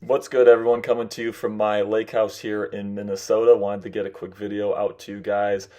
What's good, everyone? Coming to you from my lake house here in Minnesota. Wanted to get a quick video out to you guys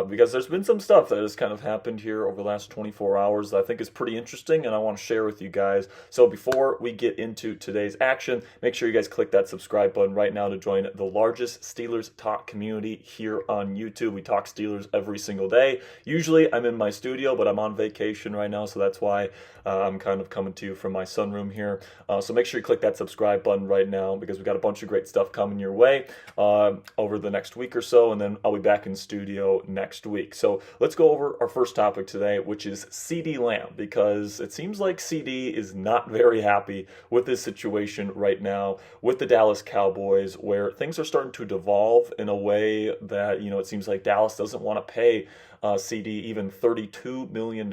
because there's been some stuff that has kind of happened here over the last 24 hours that I think is pretty interesting and I want to share with you guys. So before we get into today's action, make sure you guys click that subscribe button right now to join the largest Steelers talk community here on YouTube. We talk Steelers every single day. Usually I'm in my studio, but I'm on vacation right now, so that's why I'm kind of coming to you from my sunroom here. So make sure you click that subscribe button right now because we got a bunch of great stuff coming your way over the next week or so, and then I'll be back in studio next week. So let's go over our first topic today, which is CeeDee Lamb, because it seems like CeeDee is not very happy with this situation right now with the Dallas Cowboys, where things are starting to devolve in a way that, it seems like Dallas doesn't want to pay CeeDee even $32 million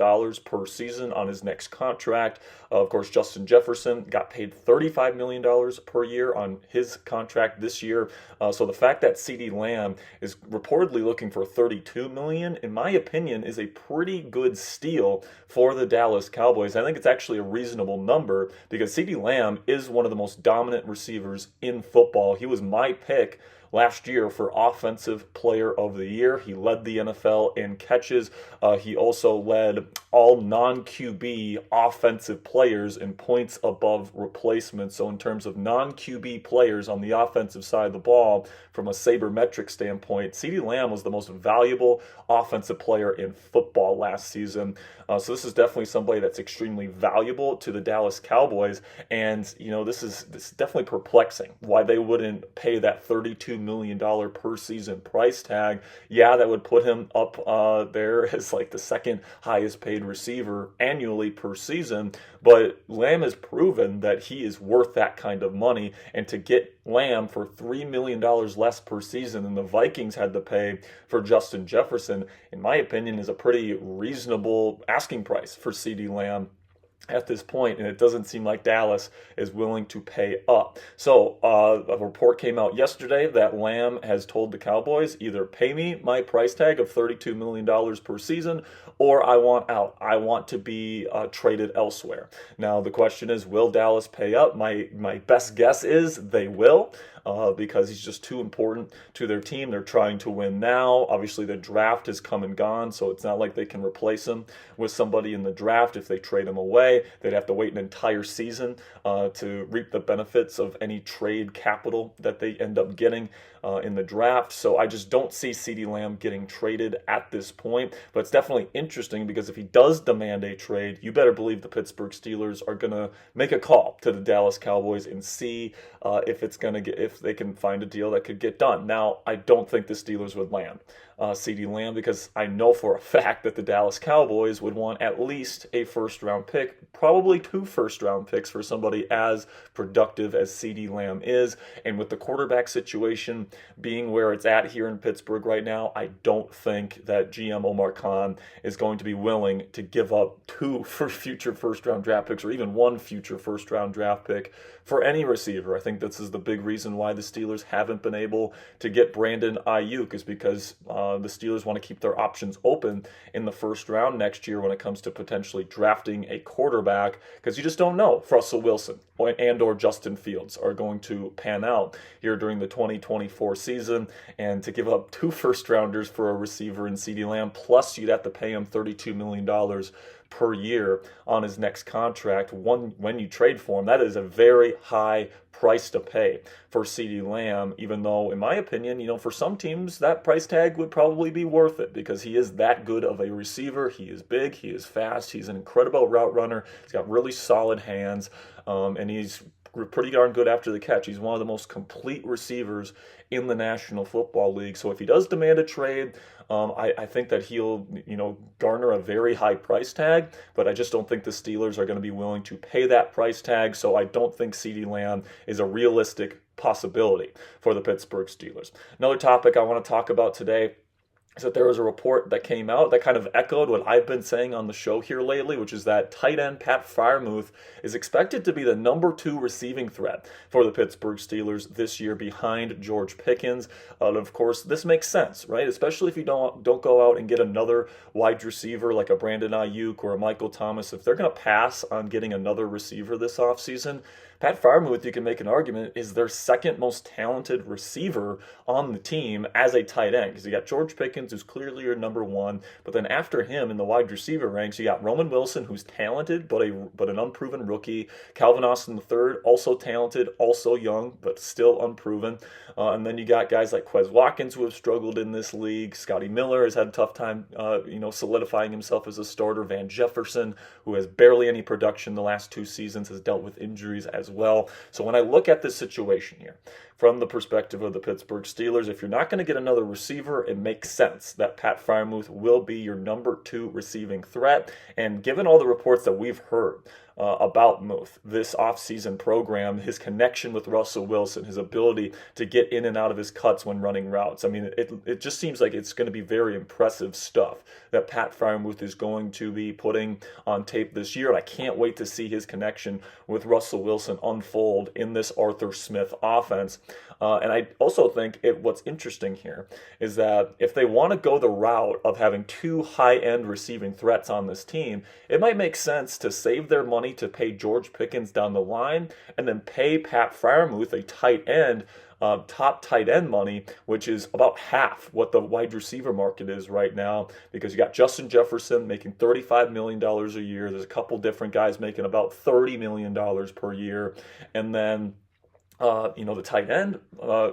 per season on his next contract. Of course, Justin Jefferson got paid $35 million per year on his contract this year. So the fact that CeeDee Lamb is reportedly looking for $32 million, in my opinion, is a pretty good steal for the Dallas Cowboys. I think it's actually a reasonable number because CeeDee Lamb is one of the most dominant receivers in football. He was my pick last year for Offensive Player of the Year. He led the NFL in catches. He also led all non-QB offensive players in points above replacement. So in terms of non-QB players on the offensive side of the ball, from a sabermetric standpoint, CeeDee Lamb was the most valuable offensive player in football last season. So this is definitely somebody that's extremely valuable to the Dallas Cowboys. And, this is definitely perplexing why they wouldn't pay that $32 million per season price tag. Yeah, that would put him up there as like the second highest paid receiver annually per season. But Lamb has proven that he is worth that kind of money. And to get Lamb for $3 million less per season than the Vikings had to pay for Justin Jefferson, in my opinion, is a pretty reasonable asking price for CeeDee Lamb at this point, and it doesn't seem like Dallas is willing to pay up. So a report came out yesterday that Lamb has told the Cowboys, either pay me my price tag of $32 million per season, or I want out. I want to be traded elsewhere. Now, the question is, will Dallas pay up? My best guess is they will. Because he's just too important to their team. They're trying to win now. Obviously, the draft has come and gone, so it's not like they can replace him with somebody in the draft. If they trade him away, they'd have to wait an entire season to reap the benefits of any trade capital that they end up getting in the draft. So I just don't see CeeDee Lamb getting traded at this point. But it's definitely interesting because if he does demand a trade, you better believe the Pittsburgh Steelers are going to make a call to the Dallas Cowboys and see if they can find a deal that could get done. Now, I don't think the Steelers would land CeeDee Lamb because I know for a fact that the Dallas Cowboys would want at least a first-round pick, probably 2 first-round picks for somebody as productive as CeeDee Lamb is. And with the quarterback situation being where it's at here in Pittsburgh right now, I don't think that GM Omar Khan is going to be willing to give up 2 for future first-round draft picks or even 1 future first-round draft pick for any receiver. I think this is the big reason why the Steelers haven't been able to get Brandon Ayuk, is because the Steelers want to keep their options open in the first round next year when it comes to potentially drafting a quarterback, because you just don't know if Russell Wilson or Justin Fields are going to pan out here during the 2024 season. And to give up 2 first-rounders for a receiver in CeeDee Lamb, plus you'd have to pay him $32 million per year on his next contract when you trade for him, that is a very high price to pay for CeeDee Lamb, even though, in my opinion, for some teams, that price tag would probably be worth it because he is that good of a receiver. He is big, he is fast, he's an incredible route runner, he's got really solid hands, and he's pretty darn good after the catch. He's one of the most complete receivers in the National Football League. So if he does demand a trade, I think that he'll, garner a very high price tag, but I just don't think the Steelers are going to be willing to pay that price tag. So I don't think CeeDee Lamb is a realistic possibility for the Pittsburgh Steelers. Another topic I want to talk about today is that there was a report that came out that kind of echoed what I've been saying on the show here lately, which is that tight end Pat Freiermith is expected to be the number 2 receiving threat for the Pittsburgh Steelers this year behind George Pickens. And of course, this makes sense, right? Especially if you don't go out and get another wide receiver like a Brandon Ayuk or a Michael Thomas. If they're going to pass on getting another receiver this offseason, Pat Freiermith, you can make an argument, is their second most talented receiver on the team as a tight end, because you got George Pickens, who's clearly your number one, but then after him in the wide receiver ranks, you got Roman Wilson, who's talented but an unproven rookie. Calvin Austin III, also talented, also young, but still unproven. And then you got guys like Quez Watkins, who have struggled in this league. Scotty Miller has had a tough time, solidifying himself as a starter. Van Jefferson, who has barely any production the last 2 seasons, has dealt with injuries as well. So when I look at this situation here, from the perspective of the Pittsburgh Steelers, if you're not going to get another receiver, it makes sense that Pat Freiermith will be your number 2 receiving threat. And given all the reports that we've heard about Muth, this offseason program, his connection with Russell Wilson, his ability to get in and out of his cuts when running routes. I mean, it just seems like it's going to be very impressive stuff that Pat Freiermith is going to be putting on tape this year. And I can't wait to see his connection with Russell Wilson unfold in this Arthur Smith offense. And I also think what's interesting here is that if they want to go the route of having 2 high-end receiving threats on this team, it might make sense to save their money to pay George Pickens down the line and then pay Pat Freiermith a tight end, top tight end money, which is about half what the wide receiver market is right now, because you got Justin Jefferson making $35 million a year. There's a couple different guys making about $30 million per year. And then the tight end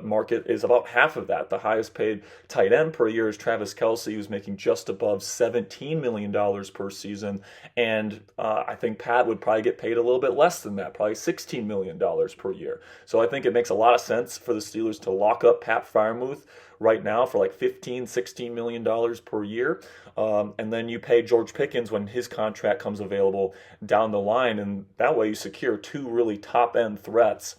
market is about half of that. The highest paid tight end per year is Travis Kelce, who's making just above $17 million per season. And I think Pat would probably get paid a little bit less than that, probably $16 million per year. So I think it makes a lot of sense for the Steelers to lock up Pat Freiermith right now for like $15-16 million per year. And then you pay George Pickens when his contract comes available down the line. And that way you secure 2 really top-end threats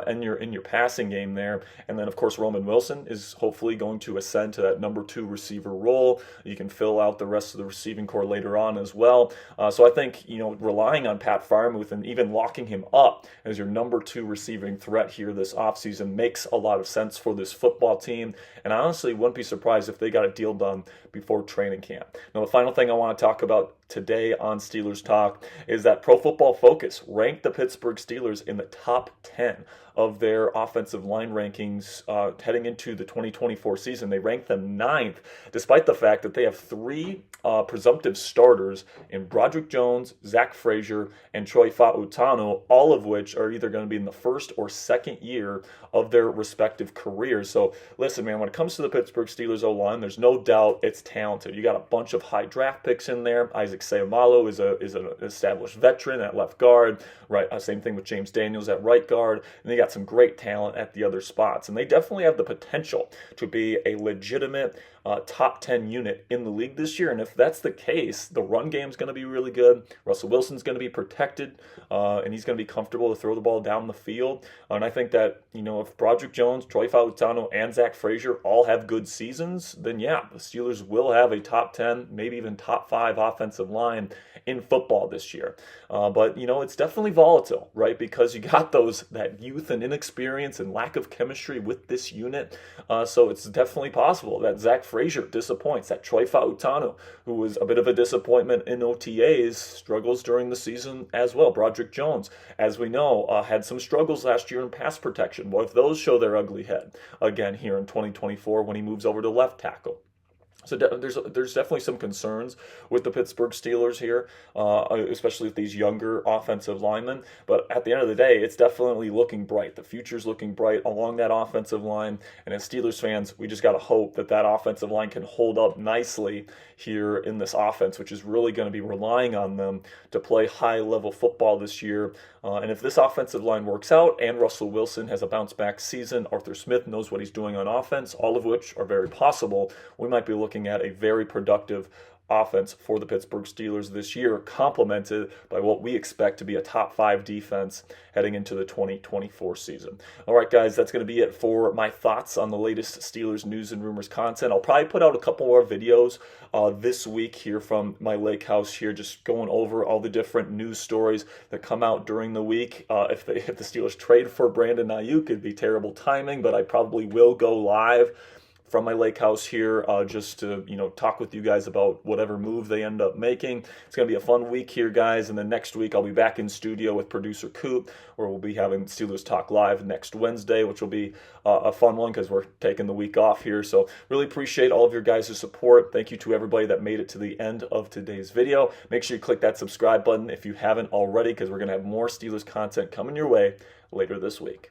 in your passing game there. And then, of course, Roman Wilson is hopefully going to ascend to that number 2 receiver role. You can fill out the rest of the receiving core later on as well. So I think, relying on Pat Freiermith and even locking him up as your number 2 receiving threat here this offseason makes a lot of sense for this football team. And I honestly wouldn't be surprised if they got a deal done before training camp. Now, the final thing I want to talk about today on Steelers Talk is that Pro Football Focus ranked the Pittsburgh Steelers in the top 10 of their offensive line rankings heading into the 2024 season. They ranked them 9th, despite the fact that they have 3 presumptive starters in Broderick Jones, Zach Frazier, and Troy Fautanu, all of which are either going to be in the first or second year of their respective careers. So listen, man, when it comes to the Pittsburgh Steelers O-line, there's no doubt it's talented. You got a bunch of high draft picks in there. Isaac Seumalo is an established veteran at left guard, right? Same thing with James Daniels at right guard. And they got some great talent at the other spots. And they definitely have the potential to be a legitimate top 10 unit in the league this year. And if that's the case, the run game is going to be really good. Russell Wilson's going to be protected, and he's going to be comfortable to throw the ball down the field. And I think that, if Broderick Jones, Troy Fautanu, and Zach Frazier all have good seasons, then yeah, the Steelers will have a top 10, maybe even top 5 offensive line in football this year. But, it's definitely volatile, right? Because you got that youth and inexperience and lack of chemistry with this unit. So it's definitely possible that Zach Frazier disappoints, that Troy Fautanu, who was a bit of a disappointment in OTAs, struggles during the season as well. Broderick Jones, as we know, had some struggles last year in pass protection. What if those show their ugly head again here in 2024 when he moves over to left tackle? So there's definitely some concerns with the Pittsburgh Steelers here, especially with these younger offensive linemen. But at the end of the day, it's definitely looking bright. The future's looking bright along that offensive line. And as Steelers fans, we just got to hope that offensive line can hold up nicely here in this offense, which is really going to be relying on them to play high-level football this year. And if this offensive line works out and Russell Wilson has a bounce-back season, Arthur Smith knows what he's doing on offense, all of which are very possible, we might be looking at a very productive offense for the Pittsburgh Steelers this year, complemented by what we expect to be a top 5 defense heading into the 2024 season. All right, guys, that's going to be it for my thoughts on the latest Steelers news and rumors content. I'll probably put out a couple more videos this week here from my lake house here, just going over all the different news stories that come out during the week. If the Steelers trade for Brandon Ayuk, it'd be terrible timing, but I probably will go live from my lake house here, just to talk with you guys about whatever move they end up making. It's gonna be a fun week here, guys, and then next week I'll be back in studio with producer Coop, where we'll be having Steelers Talk Live next Wednesday, which will be a fun one because we're taking the week off here. So really appreciate all of your guys' support. Thank you to everybody that made it to the end of today's video. Make sure you click that subscribe button if you haven't already, because we're gonna have more Steelers content coming your way later this week.